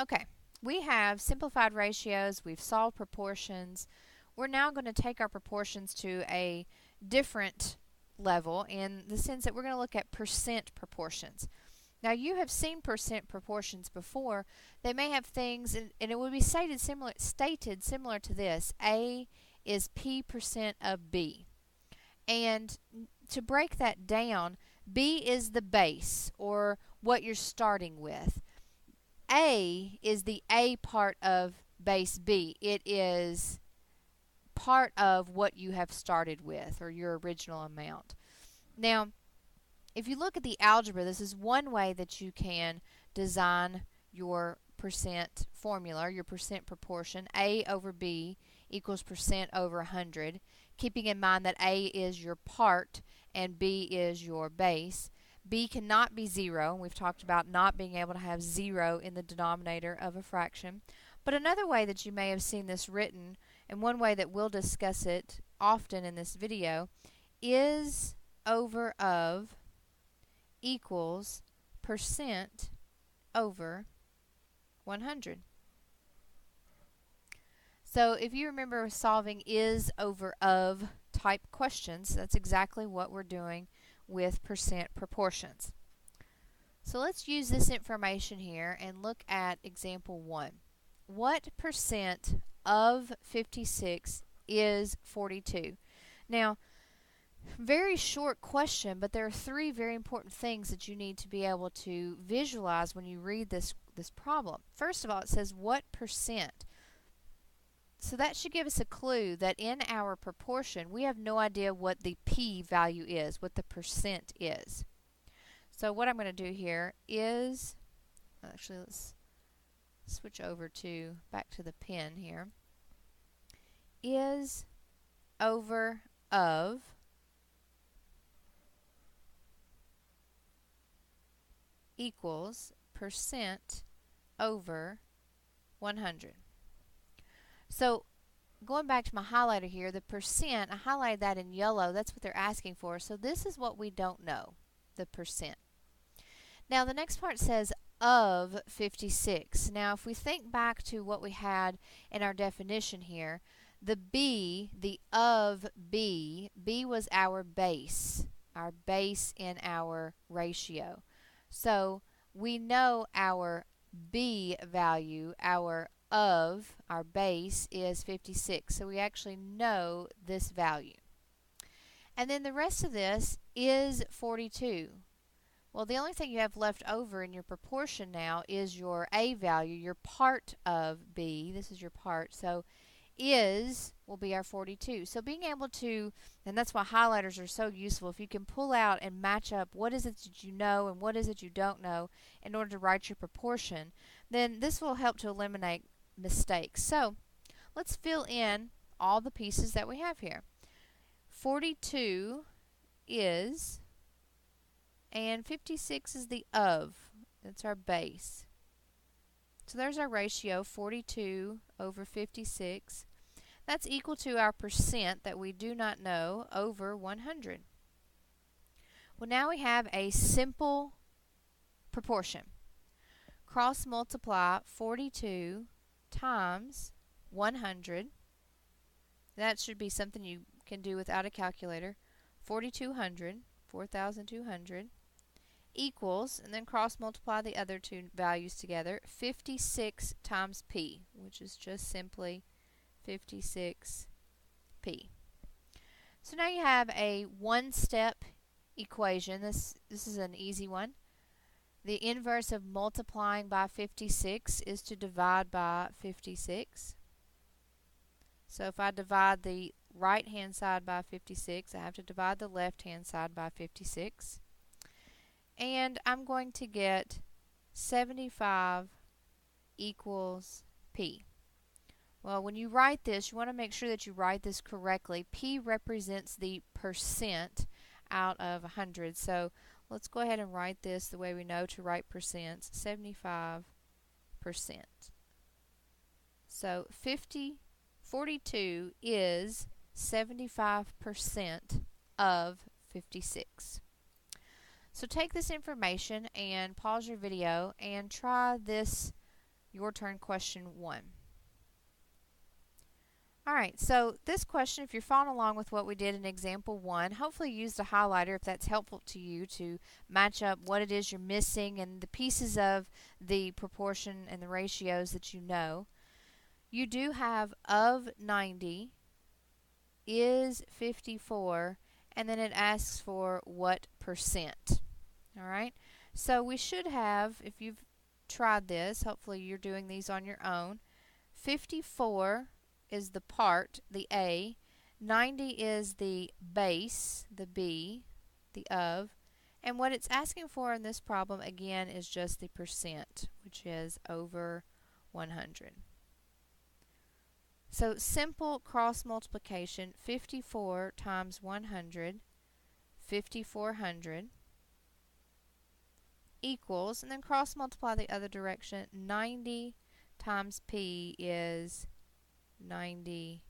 Okay, we have simplified ratios, we've solved proportions. We're now going to take our proportions to a different level in the sense that we're going to look at percent proportions. Now, you have seen percent proportions before. They may have things, and it would be stated similar to this. A is P percent of B. And to break that down, B is the base, or what you're starting with. A is the A part of base B. It is part of what you have started with, or your original amount. Now, if you look at the algebra, this is one way that you can design your percent formula, your percent proportion. A over B equals percent over 100, keeping in mind that A is your part and B is your base. B cannot be 0, and we've talked about not being able to have 0 in the denominator of a fraction. But another way that you may have seen this written, and one way that we'll discuss it often in this video, is over of equals percent over 100. So if you remember solving is over of type questions, that's exactly what we're doing with percent proportions. So let's use this information here and look at example 1. What percent of 56 is 42? Now, very short question, but there are three very important things that you need to be able to visualize when you read this problem. First of all, it says what percent. So that should give us a clue that in our proportion, we have no idea what the P value is, what the percent is. So what I'm going to do here is, actually let's switch over to back to the pen here, is over of equals percent over 100. So going back to my highlighter here, the percent, I highlighted that in yellow. That's what they're asking for. So this is what we don't know, the percent. Now the next part says of 56. Now if we think back to what we had in our definition here, the B, the of B, B was our base in our ratio. So we know our B value, our base is 56. So we actually know this value. And then the rest of this is 42. Well, the only thing you have left over in your proportion now is your A value, your part of B. This is your part. So is will be our 42. So being able to, and that's why highlighters are so useful, if you can pull out and match up what is it that you know and what is it you don't know in order to write your proportion, then this will help to eliminate mistakes. So let's fill in all the pieces that we have here. 42 is, and 56 is the of. That's our base. So there's our ratio, 42 over 56. That's equal to our percent that we do not know over 100. Well, now we have a simple proportion. Cross multiply 42 times 100. That should be something you can do without a calculator. 4,200, 4,200 equals, and then cross multiply the other two values together, 56 times P, which is just simply 56P. So now you have a one-step equation. This is an easy one. The inverse of multiplying by 56 is to divide by 56. So if I divide the right-hand side by 56, I have to divide the left-hand side by 56. And I'm going to get 75 equals P. Well, when you write this, you want to make sure that you write this correctly. P represents the percent out of 100. So let's go ahead and write this the way we know to write percents, 75%. So 42 is 75% of 56. So take this information and pause your video and try this Your turn, question 1. Alright, so this question, if you're following along with what we did in example 1, hopefully you used a highlighter if that's helpful to you to match up what it is you're missing and the pieces of the proportion and the ratios that you know. You do have of 90 is 54, and then it asks for what percent. Alright, so we should have, if you've tried this, hopefully you're doing these on your own, 54 is the part, the A, 90 is the base, the B, the of, and what it's asking for in this problem again is just the percent, which is over 100. So simple cross multiplication, 54 times 100, 5400 equals, and then cross multiply the other direction, 90 times P is 90p.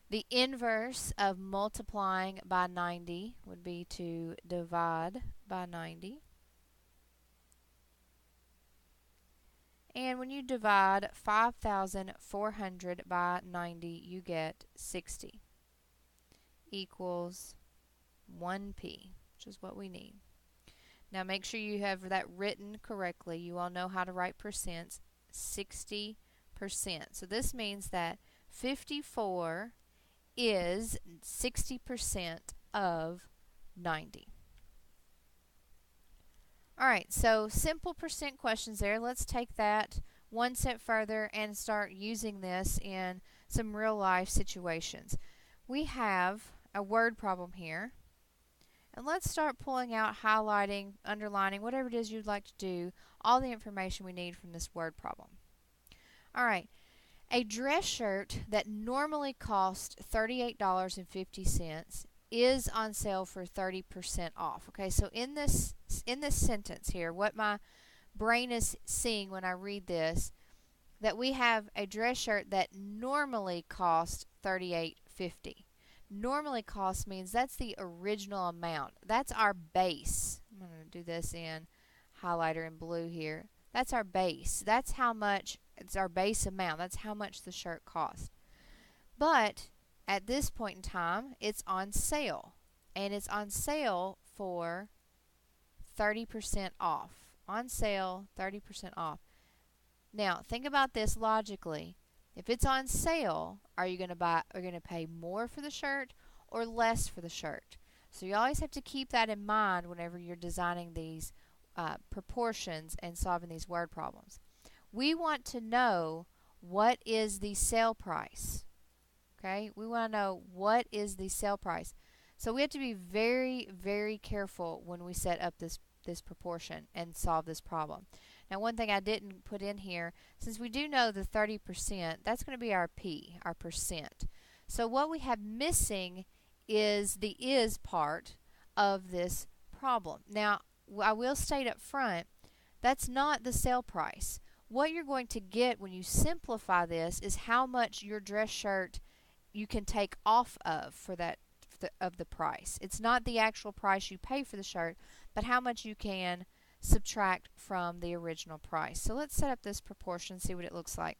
The inverse of multiplying by 90 would be to divide by 90. And when you divide 5,400 by 90, you get 60 equals 1p, which is what we need. Now make sure you have that written correctly. You all know how to write percents. 60%. So this means that 54 is 60% of 90. Alright, so simple percent questions there. Let's take that one step further and start using this in some real life situations. We have a word problem here. And let's start pulling out, highlighting, underlining, whatever it is you'd like to do, all the information we need from this word problem. Alright, a dress shirt that normally costs $38.50 is on sale for 30% off. Okay, so in this sentence here, what my brain is seeing when I read this, that we have a dress shirt that normally costs $38.50. Normally cost means that's the original amount. That's our base. I'm going to do this in highlighter in blue here. That's our base. That's how much, it's our base amount. That's how much the shirt costs. But at this point in time, it's on sale. And it's on sale for 30% off. On sale, 30% off. Now, think about this logically. If it's on sale, are you going to pay more for the shirt or less for the shirt? So you always have to keep that in mind whenever you're designing these proportions and solving these word problems. We want to know what is the sale price. Okay? We want to know what is the sale price. So we have to be very, very careful when we set up this proportion and solve this problem. Now, one thing I didn't put in here, since we do know the 30%, that's going to be our P, our percent. So what we have missing is the is part of this problem. Now, I will state up front, that's not the sale price. What you're going to get when you simplify this is how much your dress shirt you can take off of for that of the price. It's not the actual price you pay for the shirt, but how much you can subtract from the original price. So let's set up this proportion and see what it looks like.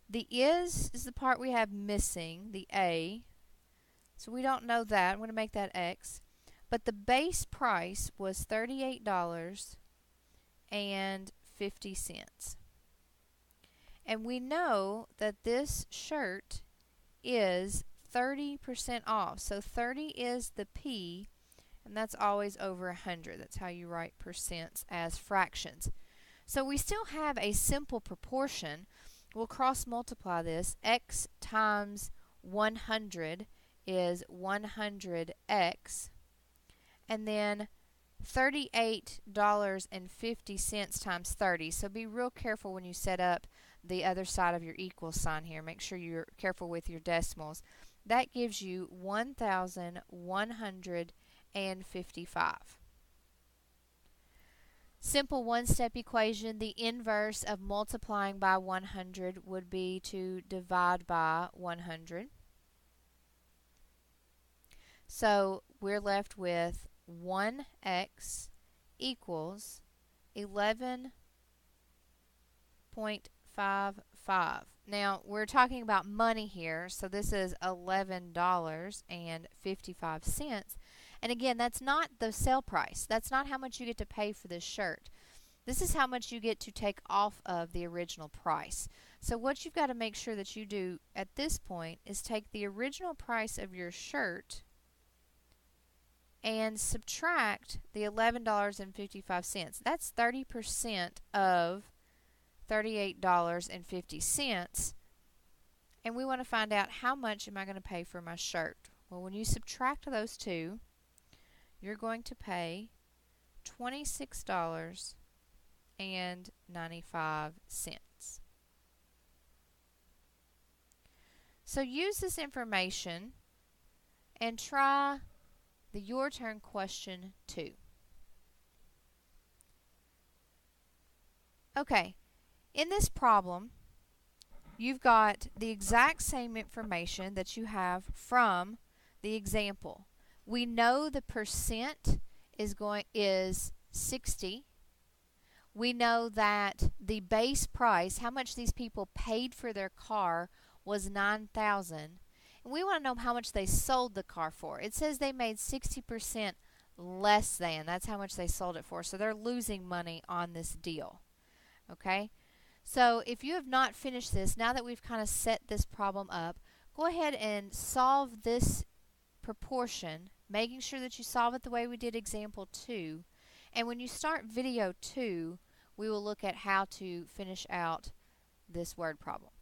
The is the part we have missing, the A. So we don't know that. I'm going to make that X. But the base price was $38.50. And we know that this shirt is 30% off. So 30 is the P, and that's always over 100. That's how you write percents as fractions. So we still have a simple proportion. We'll cross multiply this. X times 100 is 100x. And then $38.50 times 30. So be real careful when you set up the other side of your equal sign here. Make sure you're careful with your decimals. That gives you 1,155. Simple one-step equation. The inverse of multiplying by 100 would be to divide by 100. So we're left with 1x equals 11.55. Now, we're talking about money here, so this is $11.55. And again, that's not the sale price. That's not how much you get to pay for this shirt. This is how much you get to take off of the original price. So what you've got to make sure that you do at this point is take the original price of your shirt and subtract the $11.55. That's 30% of $38.50. And we want to find out how much am I going to pay for my shirt. Well, when you subtract those two, you're going to pay $26.95. So use this information and try the Your Turn question 2. Okay, in this problem, you've got the exact same information that you have from the example. We know the percent is 60. We know that the base price, how much these people paid for their car, was $9,000. And we want to know how much they sold the car for. It says they made 60% less than. That's how much they sold it for. So they're losing money on this deal. Okay? So if you have not finished this, now that we've kind of set this problem up, go ahead and solve this proportion, making sure that you solve it the way we did example 2. And when you start video 2, we will look at how to finish out this word problem.